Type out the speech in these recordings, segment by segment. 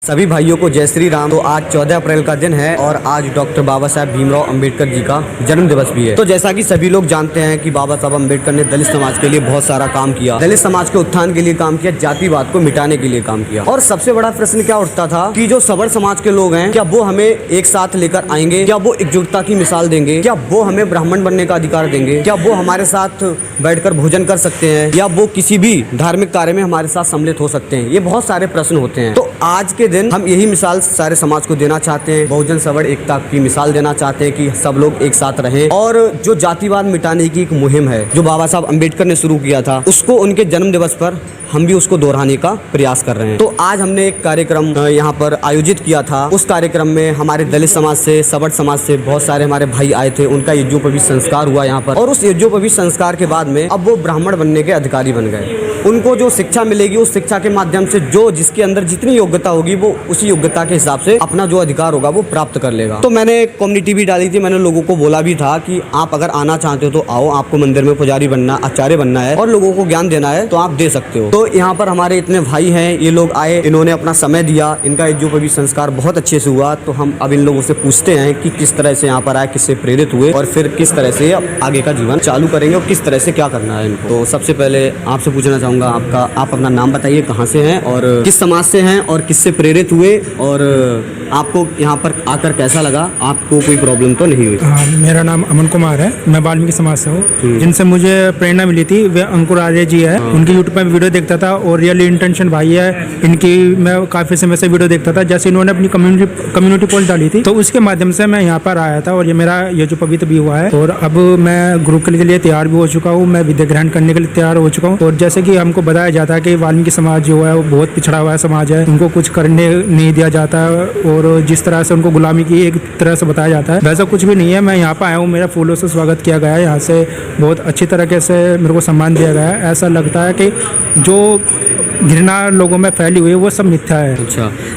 सभी भाइयों को जय श्री राम। तो आज 14 अप्रैल का दिन है और आज डॉक्टर बाबा साहब भीमराव अंबेडकर जी का जन्म दिवस भी है। तो जैसा कि सभी लोग जानते हैं कि बाबा साहब अंबेडकर ने दलित समाज के लिए बहुत सारा काम किया, दलित समाज के उत्थान के लिए काम किया, जातिवाद को मिटाने के लिए काम किया। और सबसे बड़ा प्रश्न क्या उठता था कि जो सवर्ण समाज के लोग हैं, क्या वो हमें एक साथ लेकर आएंगे? क्या वो एकजुटता की मिसाल देंगे? क्या वो हमें ब्राह्मण बनने का अधिकार देंगे? क्या वो हमारे साथ बैठकर भोजन कर सकते हैं? या वो किसी भी धार्मिक कार्य में हमारे साथ सम्मिलित हो सकते हैं? ये बहुत सारे प्रश्न होते हैं। तो आज के दिन हम यही मिसाल सारे समाज को देना चाहते हैं, बहुजन सवर्ण एकता की मिसाल देना चाहते हैं कि सब लोग एक साथ रहें। और जो जातिवाद मिटाने की एक मुहिम है जो बाबा साहब अंबेडकर ने शुरू किया था, उसको उनके जन्म दिवस पर हम भी उसको दोहराने का प्रयास कर रहे हैं। तो आज हमने एक कार्यक्रम यहाँ पर आयोजित किया था। उस कार्यक्रम में हमारे दलित समाज से, सवर्ण समाज से बहुत सारे हमारे भाई आए थे। उनका यज्ञोपवीत संस्कार हुआ यहाँ पर, और उस यज्ञोपवीत संस्कार के बाद में अब वो ब्राह्मण बनने के अधिकारी बन गए। उनको जो शिक्षा मिलेगी, उस शिक्षा के माध्यम से जो जिसके अंदर जितनी योग्यता होगी वो उसी योग्यता के हिसाब से अपना जो अधिकार होगा वो प्राप्त कर लेगा। तो मैंने कम्युनिटी भी डाली थी, मैंने लोगों को बोला भी था कि आप अगर आना चाहते हो तो आओ, आपको मंदिर में पुजारी बनना, आचार्य बनना है और लोगों को ज्ञान देना है तो आप दे सकते हो। तो यहाँ पर हमारे इतने भाई हैं, ये लोग आए, इन्होंने अपना समय दिया, इनका यज्ञोपवीत संस्कार बहुत अच्छे से हुआ। तो हम अब इन लोगों से पूछते हैं कि किस तरह से यहाँ पर आए, किससे प्रेरित हुए और फिर किस तरह से आगे का जीवन चालू करेंगे और किस तरह से क्या करना है इनको। तो सबसे पहले आपसे पूछना चाहूँगा, आप अपना नाम बताइए, कहाँ से हैं और किस समाज से हैं और किससे प्रेरित हुए, और आपको यहाँ पर आकर कैसा लगा? आपको कोई प्रॉब्लम तो नहीं हुई? हाँ, मेरा नाम अमन कुमार है, मैं वाल्मीकि समाज से हूँ। जिनसे मुझे प्रेरणा मिली थी वे अंकुर आर्य जी है। उनकी यूट्यूब पर वीडियो देखता था और रियली इंटेंशन भाई है, इनकी मैं काफ़ी समय से वीडियो देखता था। जैसे इन्होंने अपनी कम्युनिटी पोस्ट डाली थी तो उसके माध्यम से मैं यहाँ पर आया था और ये मेरा यज्ञोपवीत भी हुआ है। और अब मैं गुरुकुल के लिए तैयार भी हो चुका हूँ, मैं विद्या ग्रहण करने के लिए तैयार हो चुका हूँ। और जैसे कि हमको बताया जाता है कि वाल्मीकि समाज जो है वो बहुत पिछड़ा हुआ समाज है, उनको कुछ करने नहीं दिया जाता है और जिस तरह से उनको गुलामी की एक तरह से बताया जाता है, वैसा कुछ भी नहीं है। मैं यहाँ पर आया हूँ, मेरा फूलों से स्वागत किया गया है, यहाँ से बहुत अच्छी तरीके से मेरे को सम्मान दिया गया है। ऐसा लगता है कि जो घृणा लोगों में फैली हुई है वो सब मिथ्या है।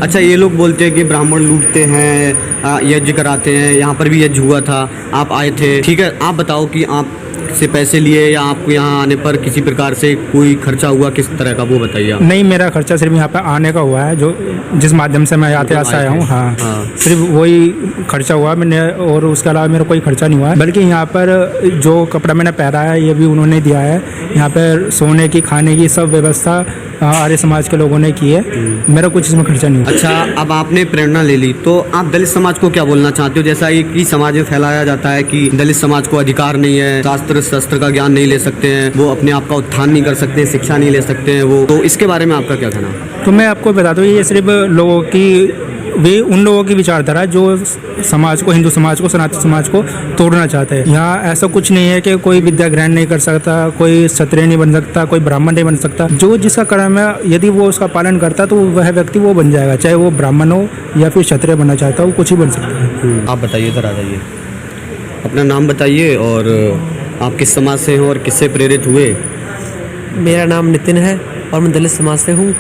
अच्छा, ये लोग बोलते हैं कि ब्राह्मण लूटते हैं, यज्ञ कराते हैं। यहाँ पर भी यज्ञ हुआ था, आप आए थे, ठीक है। आप बताओ कि आप से पैसे लिए या आपको यहाँ आने पर किसी प्रकार से कोई खर्चा हुआ, किस तरह का, वो बताइए। नहीं, मेरा खर्चा सिर्फ यहाँ पे आने का हुआ है, जो जिस माध्यम से मैं यातायात से आया हूँ। हाँ, सिर्फ वही खर्चा हुआ मैंने, और उसके अलावा मेरा कोई खर्चा नहीं हुआ है। बल्कि यहाँ पर जो कपड़ा मैंने पहना है ये भी उन्होंने दिया है। यहाँ पर सोने की, खाने की सब व्यवस्था आर्य समाज के लोगों ने की है, मेरा कुछ इसमें खर्चा नहीं हुआ। अच्छा, अब आपने प्रेरणा ले ली तो आप दलित समाज को क्या बोलना चाहते हो? जैसा कि समाज में फैलाया जाता है कि दलित समाज को अधिकार नहीं है, शस्त्र का ज्ञान नहीं ले सकते हैं, वो अपने आप का उत्थान नहीं कर सकते, शिक्षा नहीं ले सकते हैं वो, तो इसके बारे में आपका क्या कहना है? तो मैं आपको बता दूं, ये सिर्फ लोगों की, वे उन लोगों की विचारधारा जो समाज को, हिंदू समाज को, सनातन समाज को तोड़ना चाहते हैं। यहाँ ऐसा कुछ नहीं है कि कोई विद्या ग्रहण नहीं कर सकता, कोई क्षत्रिय नहीं बन सकता, कोई ब्राह्मण नहीं बन सकता। जो जिसका कर्म है, यदि वो उसका पालन करता तो वह व्यक्ति वो बन जाएगा, चाहे वो ब्राह्मण हो या फिर क्षत्रिय बनना चाहता हो, कुछ ही बन सकता है। आप बताइए, इधर आ जाइए, अपना नाम बताइए और आप किस समाज से हैं और किससे प्रेरित हुए? मेरा नाम नितिन है और मैं दलित समाज से हूँ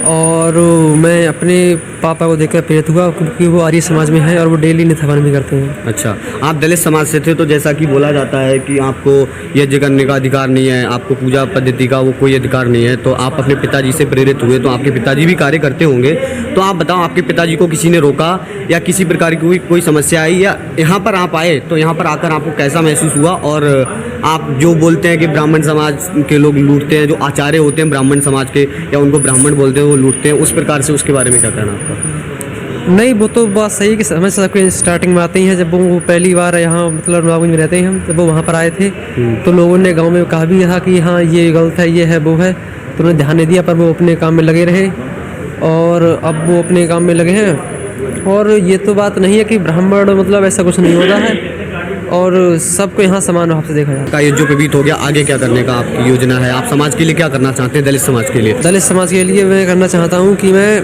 और मैं अपने पापा को देखकर प्रेरित हुआ क्योंकि वो आर्य समाज में है और वो डेली नित्य हवन भी करते हैं। अच्छा, आप दलित समाज से थे तो जैसा कि बोला जाता है कि आपको यज्ञ करने का अधिकार नहीं है, आपको पूजा पद्धति का वो कोई अधिकार नहीं है, तो आप अपने पिताजी से प्रेरित हुए। तो आपके पिताजी भी कार्य करते होंगे, तो आप बताओ, आपके पिताजी को किसी ने रोका या किसी प्रकार की कोई समस्या आई, या यहाँ पर आप आए तो यहाँ पर आकर आपको कैसा महसूस हुआ? और आप जो बोलते हैं कि ब्राह्मण समाज के लोग लूटते हैं, जो आचार्य होते हैं ब्राह्मण समाज के या उनको ब्राह्मण बोलते हैं वो लूटते हैं, उस प्रकार से उसके बारे में क्या कहना आपका? नहीं, वो तो बात सही है कि हमेशा सबके स्टार्टिंग में आते ही हैं। जब वो पहली बार यहाँ मतलब नवाबगंज में रहते हैं हम, जब वो वहाँ पर आए थे तो लोगों ने गांव में कहा भी था कि हाँ ये गलत है, ये है, वो है, तो उन्होंने ध्यान नहीं दिया, पर वो अपने काम में लगे रहे और अब वो अपने काम में लगे हैं। और ये तो बात नहीं है कि ब्राह्मण मतलब ऐसा कुछ नहीं होता है और सबको यहाँ समान भाव से देखा जाता है। का यज्ञोपवीत हो गया, आगे क्या करने का आपकी योजना है? आप समाज के लिए क्या करना चाहते हैं? दलित समाज के लिए? दलित समाज के लिए मैं करना चाहता हूँ कि मैं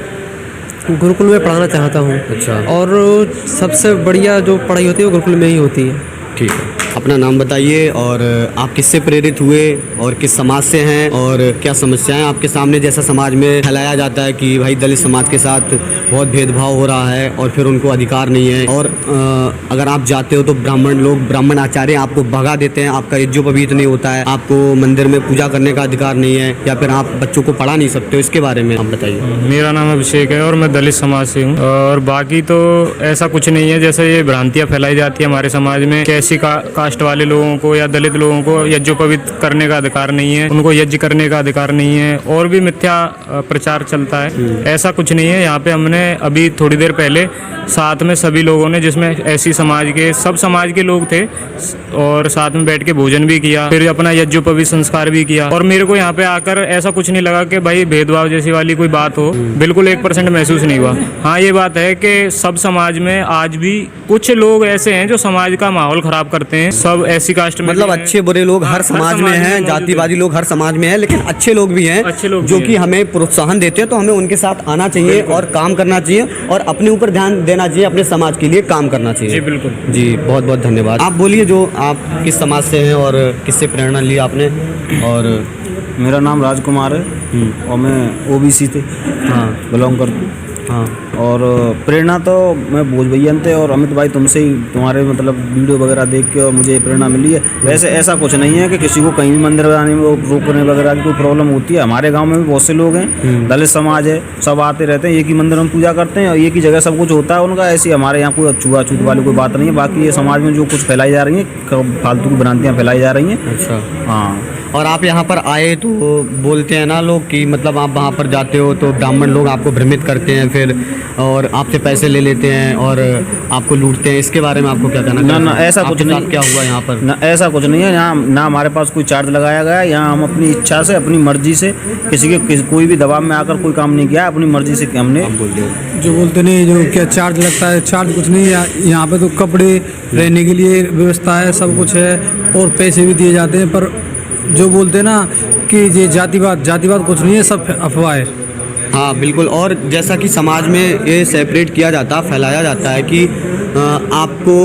गुरुकुल में पढ़ाना चाहता हूँ। अच्छा, और सबसे बढ़िया जो पढ़ाई होती है वो गुरुकुल में ही होती है। ठीक है। अपना नाम बताइए और आप किससे प्रेरित हुए और किस समाज से हैं और क्या समस्याएं आपके सामने जैसा समाज में फैलाया जाता है कि भाई दलित समाज के साथ बहुत भेदभाव हो रहा है और फिर उनको अधिकार नहीं है, और अगर आप जाते हो तो ब्राह्मण आचार्य आपको भगा देते हैं, आपका यज्ञोपवीत नहीं होता है, आपको मंदिर में पूजा करने का अधिकार नहीं है, या फिर आप बच्चों को पढ़ा नहीं सकते हो। इसके बारे में आप बताइए। मेरा नाम अभिषेक है और मैं दलित समाज से हूँ। और बाकी तो ऐसा कुछ नहीं है जैसे ये भ्रांतियाँ फैलाई जाती है हमारे समाज में कि ऐसी कास्ट वाले लोगों को या दलित लोगों को यज्ञोपवीत करने का अधिकार नहीं है, उनको यज्ञ करने का अधिकार नहीं है, और भी मिथ्या प्रचार चलता है। ऐसा कुछ नहीं है। यहाँ पे हमने अभी थोड़ी देर पहले साथ में सभी लोगों ने, जिसमें ऐसी समाज के सब समाज के लोग थे, और साथ में बैठ के भोजन भी किया, फिर अपना यज्ञोपवीत संस्कार भी किया। और मेरे को यहाँ पे आकर ऐसा कुछ नहीं लगा कि भाई भेदभाव जैसी वाली कोई बात हो, बिल्कुल 1% महसूस नहीं हुआ। हाँ, ये बात है कि सब समाज में आज भी कुछ लोग ऐसे हैं जो समाज का माहौल खराब करते हैं। सब ऐसी कास्ट में मतलब अच्छे बुरे लोग हर समाज में हैं, जातिवादी लोग हर समाज में हैं, लेकिन अच्छे लोग भी हैं जो कि हमें प्रोत्साहन देते हैं, तो हमें उनके साथ आना चाहिए और काम करना चाहिए और अपने ऊपर ध्यान देना चाहिए, अपने समाज के लिए काम करना चाहिए। जी बिल्कुल जी, बहुत बहुत धन्यवाद। आप बोलिए, जो आप किस समाज से हैं और किससे प्रेरणा ली आपने? और मेरा नाम राजकुमार है और मैं ओबीसी से बिलोंग करता हूँ। हाँ, और प्रेरणा तो मैं भोज भैया थे और अमित भाई तुमसे ही, तुम्हारे मतलब वीडियो वगैरह देख के और मुझे प्रेरणा मिली है। वैसे ऐसा कुछ नहीं है कि किसी को कहीं भी मंदिर बनाने में रोकने वगैरह की कोई प्रॉब्लम होती है। हमारे गांव में भी बहुत से लोग हैं, दलित समाज है, सब आते रहते हैं, एक ही मंदिर में पूजा करते हैं और एक ही जगह सब कुछ होता है उनका। ऐसी हमारे यहाँ कोई छुआछूत वाली कोई बात नहीं है। बाकी ये समाज में जो कुछ फैलाई जा रही है, फालतू की भ्रांतियाँ फैलाई जा रही हैं। अच्छा। हाँ, और आप यहाँ पर आए तो बोलते हैं ना लोग कि मतलब आप वहाँ पर जाते हो तो ब्राह्मण लोग आपको भ्रमित करते हैं फिर, और आपसे पैसे ले लेते हैं और आपको लूटते हैं। इसके बारे में आपको क्या कहना? ना ऐसा कुछ नहीं। क्या हुआ यहाँ पर? ना ऐसा कुछ नहीं है। यहाँ ना हमारे पास कोई चार्ज लगाया गया है। यहाँ हम अपनी इच्छा से, अपनी मर्जी से, कोई भी दबाव में आकर कोई काम नहीं किया, अपनी मर्जी से हमने। जो बोलते नहीं, जो क्या चार्ज लगता है, चार्ज कुछ नहीं है। यहाँ पे तो कपड़े, रहने के लिए व्यवस्था है, सब कुछ है और पैसे भी दिए जाते हैं। पर जो बोलते हैं ना कि ये जातिवाद कुछ नहीं है, सब अफवाह है। हाँ बिल्कुल। और जैसा कि समाज में ये सेपरेट किया जाता, फैलाया जाता है कि आपको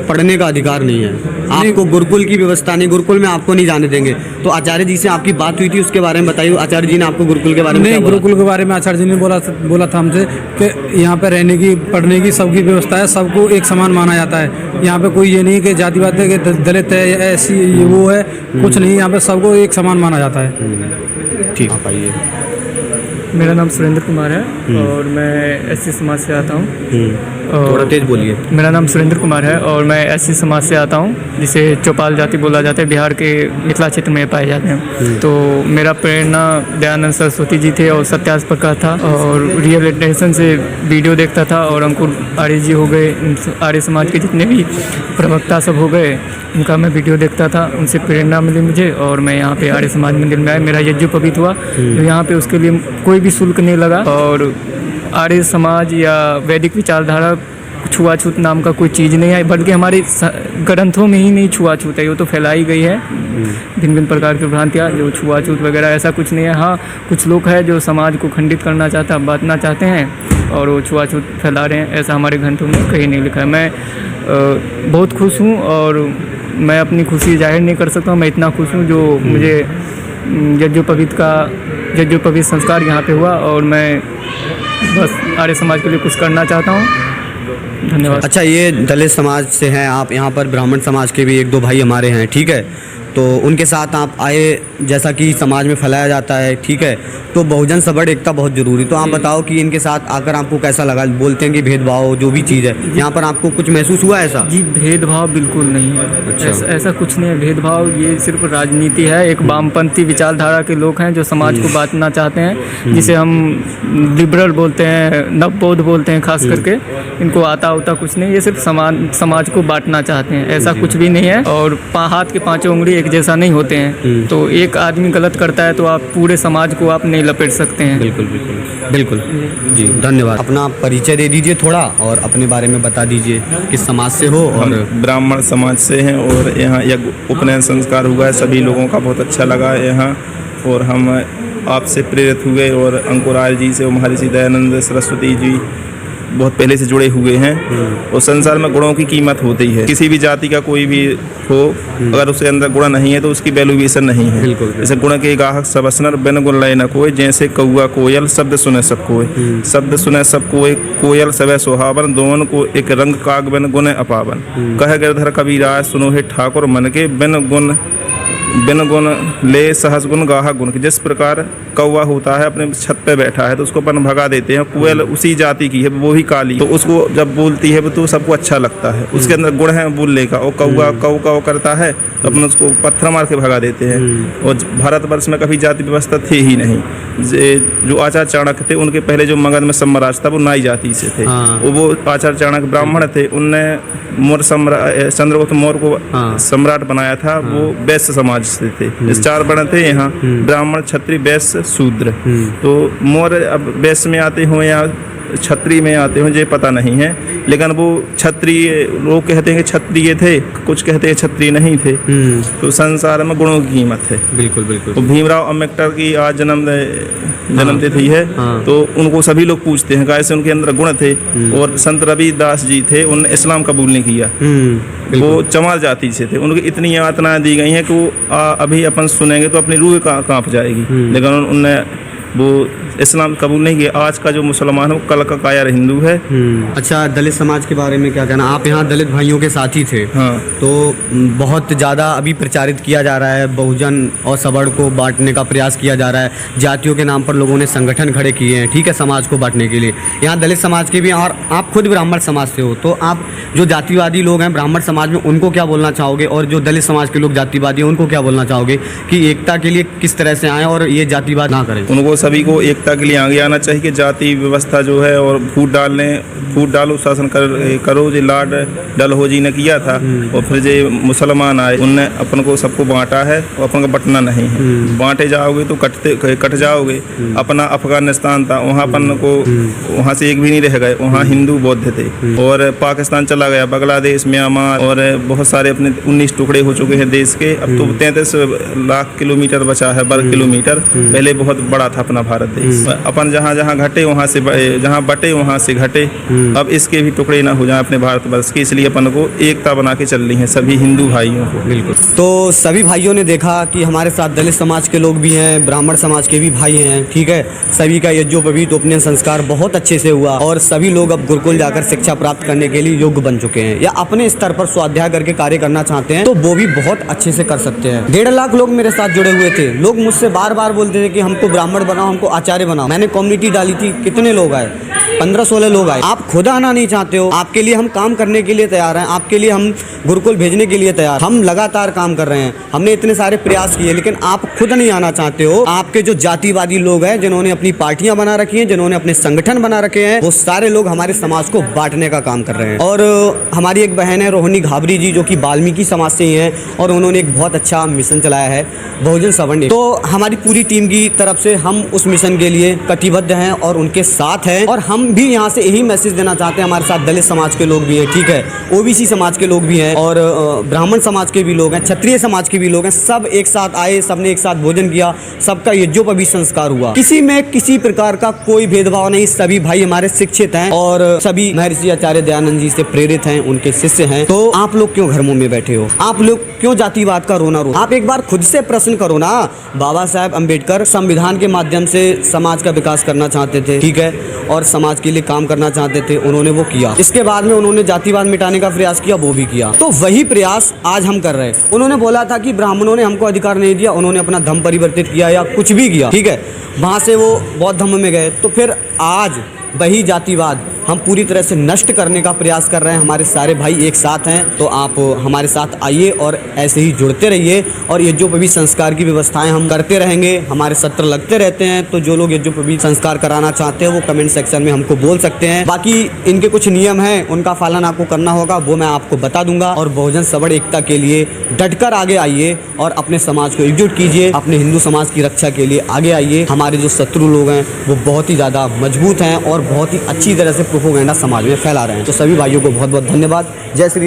पढ़ने का अधिकार नहीं है, आपको गुरुकुल की व्यवस्था नहीं, गुरुकुल में आपको नहीं जाने देंगे। तो आचार्य जी से आपकी बात हुई थी, उसके बारे में बताइए। आचार्य जी ने आपको गुरुकुल के बारे में नहीं, गुरुकुल के बारे में आचार्य जी ने बोला था हमसे कि यहाँ पे रहने की, पढ़ने की सबकी व्यवस्था है, सबको एक समान माना जाता है। यहाँ पे कोई ये नहीं कि जातिवाद है, कि दलित है, ऐसी वो है, कुछ नहीं। यहाँ पे सबको एक समान माना जाता है। ठीक, आप आइए। मेरा नाम सुरेंद्र कुमार है और मैं एससी समाज से आता हूँ। थोड़ा तेज बोलिए। मेरा नाम सुरेंद्र कुमार है और मैं एससी समाज से आता हूँ, जिसे चौपाल जाति बोला जाता है, बिहार के मिथिला क्षेत्र में पाए जाते हैं। तो मेरा प्रेरणा दयानंद सरस्वती जी थे और सत्यास प्रकाश था, और रियल इंटेंशन से वीडियो देखता था। और अंकुर आर्य जी हो गए, आर्य समाज के जितने भी प्रवक्ता सब हो गए, उनका मैं वीडियो देखता था, उनसे प्रेरणा मिली मुझे और मैं यहाँ पे आर्य समाज मंदिर में आया। मेरा यज्ञोपवीत हुआ, तो यहाँ पे उसके लिए कोई भी शुल्क नहीं लगा। और आर्य समाज या वैदिक विचारधारा, छुआछूत नाम का कोई चीज़ नहीं है, बल्कि हमारे ग्रंथों में ही नहीं छुआछूत है, वो तो फैलाई गई है भिन्न भिन्न प्रकार की भ्रांतियाँ, जो छुआछूत वगैरह ऐसा कुछ नहीं है। हाँ, कुछ लोग हैं जो समाज को खंडित करना चाहता, बांटना चाहते हैं और वो छुआछूत फैला रहे हैं, ऐसा हमारे ग्रंथों में कहीं नहीं लिखा है। मैं बहुत खुश हूँ और मैं अपनी खुशी जाहिर नहीं कर सकता हूँ। मैं इतना खुश हूँ जो मुझे यज्ञोपवीत संस्कार यहाँ पे हुआ, और मैं बस आर्य समाज के लिए कुछ करना चाहता हूँ। धन्यवाद। अच्छा, ये दलित समाज से हैं आप, यहाँ पर ब्राह्मण समाज के भी 1-2 भाई हमारे हैं, ठीक है, तो उनके साथ आप आए, जैसा कि समाज में फैलाया जाता है, ठीक है, तो बहुजन सबड़ एकता बहुत ज़रूरी। तो आप बताओ कि इनके साथ आकर आपको कैसा लगा? बोलते हैं कि भेदभाव जो भी चीज़ है, यहाँ पर आपको कुछ महसूस हुआ ऐसा? जी, भेदभाव बिल्कुल नहीं है। अच्छा। ऐसा कुछ नहीं है भेदभाव, ये सिर्फ राजनीति है। एक वामपंथी विचारधारा के लोग हैं जो समाज को बांटना चाहते हैं, जिसे हम लिबरल बोलते हैं, नवबौद्ध बोलते हैं खास करके। इनको आता उता कुछ नहीं, ये सिर्फ समाज को बांटना चाहते हैं, ऐसा कुछ भी नहीं है। और हाथ के पांचों उंगली एक जैसा नहीं होते हैं, तो एक आदमी गलत करता है तो आप पूरे समाज को आप नहीं लपेट सकते हैं। बिल्कुल बिल्कुल बिल्कुल जी, धन्यवाद। अपना परिचय दे दीजिए थोड़ा और अपने बारे में बता दीजिए, किस समाज से हो? और ब्राह्मण समाज से हैं और यहाँ यज्ञ उपनयन संस्कार हुआ है, सभी लोगों का बहुत अच्छा लगा यहाँ, और हम आपसे प्रेरित हुए और अंकुर आर्य जी से, महर्षि दयानंद सरस्वती जी बहुत पहले से जुड़े हुए हैं और संसार में गुणों की कीमत होती है। किसी भी जाति का कोई भी हो, अगर उसके अंदर गुण नहीं है तो उसकी वैल्यूएशन नहीं है। जैसे गुण के गाहक सब असनर, बिन गुण लय न कोय, जैसे कौआ कोयल शब्द सुने सब कोय। शब्द सुने सब कोय, कोयल सवै सुहावन, दोवन को एक रंग काग बिन गुण अपावन। कह गिरधर कबीराय, सुनो हे ठाकुर मन के, बिन गुण ले सहस गुण गाहा गुण के। जिस प्रकार कौवा होता है अपने छत पे बैठा है तो उसको अपन भगा देते हैं, कोयल उसी जाति की है, वो ही काली, तो उसको जब बोलती है तो सबको अच्छा लगता है, उसके अंदर गुण है बोलने का। और कौवा कौ कौ करता है तो अपन उसको पत्थर मार के भगा देते हैं। और भारतवर्ष में कभी जाति व्यवस्था थी ही नहीं। जो आचार्य चाणक्य थे उनके पहले जो मगध में सम्राट था वो नाई जाति से थे। वो आचार्य चाणक्य ब्राह्मण थे, उनने मौर्य सम्राट चंद्रगुप्त मौर्य को सम्राट बनाया था, वो वैश्य समाज से थे। इस 4 वर्ण थे यहाँ, ब्राह्मण क्षत्रिय वैश्य शूद्र। तो मौर्य अब वैश्य में आते हो या क्षत्रिय में आते हो ये पता नहीं है, लेकिन वो क्षत्रिय, लोग कहते हैं कि क्षत्रिय थे, कुछ कहते हैं क्षत्रिय नहीं थे। तो संसार में गुणों की कीमत है। बिल्कुल बिल्कुल। तो भीमराव अम्बेडकर की आज जन्मतिथि है, तो उनको सभी लोग पूछते हैं कैसे उनके अंदर गुण थे। और संत रविदास जी थे, उन्होंने इस्लाम कबूल नहीं किया, वो चमार जाति से थे। उनको इतनी यातनाएं दी गई हैं कि वो अभी अपन सुनेंगे तो अपनी रूह कांप जाएगी, लेकिन उनने वो इस्लाम कबूल नहीं किया। आज का जो मुसलमान है वो कल का कायर हिंदू है। अच्छा, दलित समाज के बारे में क्या कहना? आप यहाँ दलित भाइयों के साथी थे। हाँ। तो बहुत ज़्यादा अभी प्रचारित किया जा रहा है, बहुजन और सबड़ को बांटने का प्रयास किया जा रहा है। जातियों के नाम पर लोगों ने संगठन खड़े किए हैं, ठीक है, समाज को बांटने के लिए। यहाँ दलित समाज के भी, और आप खुद ब्राह्मण समाज से हो, तो आप जो जातिवादी लोग हैं ब्राह्मण समाज में, उनको क्या बोलना चाहोगे? और जो दलित समाज के लोग जातिवादी हैं उनको क्या बोलना चाहोगे कि एकता के लिए किस तरह से आएँ और ये जातिवाद ना करें? उनको सभी को एकता के लिए आगे आना चाहिए कि जाति व्यवस्था जो है, और फूट डालो शासन करो जो लाड डल हो जी ने किया था। और फिर जो मुसलमान आए उनने अपन को सबको बांटा है, और अपन को बंटना नहीं है। बांटे जाओगे तो कट जाओगे। अपना अफगानिस्तान था, वहाँ अपन को वहाँ से एक भी नहीं रह गए, वहाँ हिंदू बौद्ध थे। और पाकिस्तान चला गया, बांग्लादेश, म्यांमार, और बहुत सारे अपने 19 टुकड़े हो चुके हैं देश के। अब तो 33 लाख किलोमीटर बचा है, वर्ग किलोमीटर। पहले बहुत बड़ा था अपना भारत देश। अपन जहाँ जहाँ घटे वहाँ से, जहाँ बटे वहाँ से घटे। अब इसके भी टुकड़े ना हो जाए अपने भारतवर्ष के, इसलिए अपन को एकता बना के चल रही है सभी हिंदू भाइयों को। बिल्कुल। तो सभी भाइयों ने देखा कि हमारे साथ दलित समाज के लोग भी हैं, ब्राह्मण समाज के भी भाई हैं, ठीक है। सभी का यज्ञोपवीत उपनयन संस्कार बहुत अच्छे से हुआ और सभी लोग अब गुरुकुल जाकर शिक्षा प्राप्त करने के लिए योग्य बन चुके हैं, या अपने स्तर पर स्वाध्याय करके कार्य करना चाहते हैं तो वो भी बहुत अच्छे से कर सकते हैं। 1.5 लाख लोग मेरे साथ जुड़े हुए थे। लोग मुझसे बार बार बोलते थे कि हमको ब्राह्मण बनाओ, हमको आचार्य बनाओ। मैंने कम्युनिटी डाली थी, कितने लोग आए? 15-16 लोग आए। आप खुद आना नहीं चाहते हो, आपके लिए हम काम करने के लिए तैयार हैं, आपके लिए हम गुरुकुल भेजने के लिए तैयार। हम लगातार काम कर रहे हैं, हमने इतने सारे प्रयास किए, लेकिन आप खुद नहीं आना चाहते हो। आपके जो जातिवादी लोग हैं, जिन्होंने अपनी पार्टियां बना रखी हैं, जिन्होंने अपने संगठन बना रखे हैं, वो सारे लोग हमारे समाज को बांटने का काम कर रहे हैं। और हमारी एक बहन है रोहिणी घाबरी जी, जो कि वाल्मीकि समाज से ही हैं, और उन्होंने एक बहुत अच्छा मिशन चलाया है, बहुजन सवर्ण। तो हमारी पूरी टीम की तरफ से हम उस मिशन के लिए कटिबद्ध हैं और उनके साथ हैं। और हम भी यहाँ से यही मैसेज देना चाहते हैं, हमारे साथ दलित समाज के लोग भी हैं, ठीक है, ओबीसी समाज के लोग भी हैं, और ब्राह्मण समाज के भी लोग हैं, क्षत्रिय समाज के भी लोग हैं। सब एक साथ आए, सबने एक साथ भोजन किया, सबका यज्ञोपवीत संस्कार हुआ। किसी में किसी प्रकार का कोई भेदभाव नहीं, सभी भाई हमारे शिक्षित हैं और सभी महर्षि आचार्य दयानंद जी से प्रेरित हैं, उनके शिष्य हैं। तो आप लोग क्यों घर मुंह में बैठे हो? आप लोग क्यों जातिवाद का रोना रो? आप एक बार खुद से प्रश्न करो ना। बाबा साहेब अम्बेडकर संविधान के माध्यम से समाज का विकास करना चाहते थे, ठीक है, और समाज के लिए काम करना चाहते थे, उन्होंने वो किया। इसके बाद में उन्होंने जातिवाद मिटाने का प्रयास किया, वो भी किया। तो वही प्रयास आज हम कर रहे हैं। उन्होंने बोला था कि ब्राह्मणों ने हमको अधिकार नहीं दिया, उन्होंने अपना धर्म परिवर्तित किया या कुछ भी किया, ठीक है, वहां से वो बौद्ध धर्म में गए। तो फिर आज वही जातिवाद हम पूरी तरह से नष्ट करने का प्रयास कर रहे हैं। हमारे सारे भाई एक साथ हैं, तो आप हमारे साथ आइए और ऐसे ही जुड़ते रहिए। और यज्ञोपवीत संस्कार की व्यवस्थाएं हम करते रहेंगे, हमारे सत्र लगते रहते हैं। तो जो लोग यज्ञोपवीत संस्कार कराना चाहते हैं वो कमेंट सेक्शन में हमको बोल सकते हैं। बाकी इनके कुछ नियम हैं, उनका पालन आपको करना होगा, वो मैं आपको बता दूंगा। और बहुजन सवर्ण एकता के लिए डटकर आगे आइए और अपने समाज को एकजुट कीजिए, अपने हिंदू समाज की रक्षा के लिए आगे आइए। हमारे जो शत्रु लोग हैं वो बहुत ही ज़्यादा मजबूत हैं और बहुत ही अच्छी तरह से प्रोपेगेंडा समाज में फैला रहे हैं। तो सभी भाइयों को बहुत बहुत धन्यवाद। जय श्री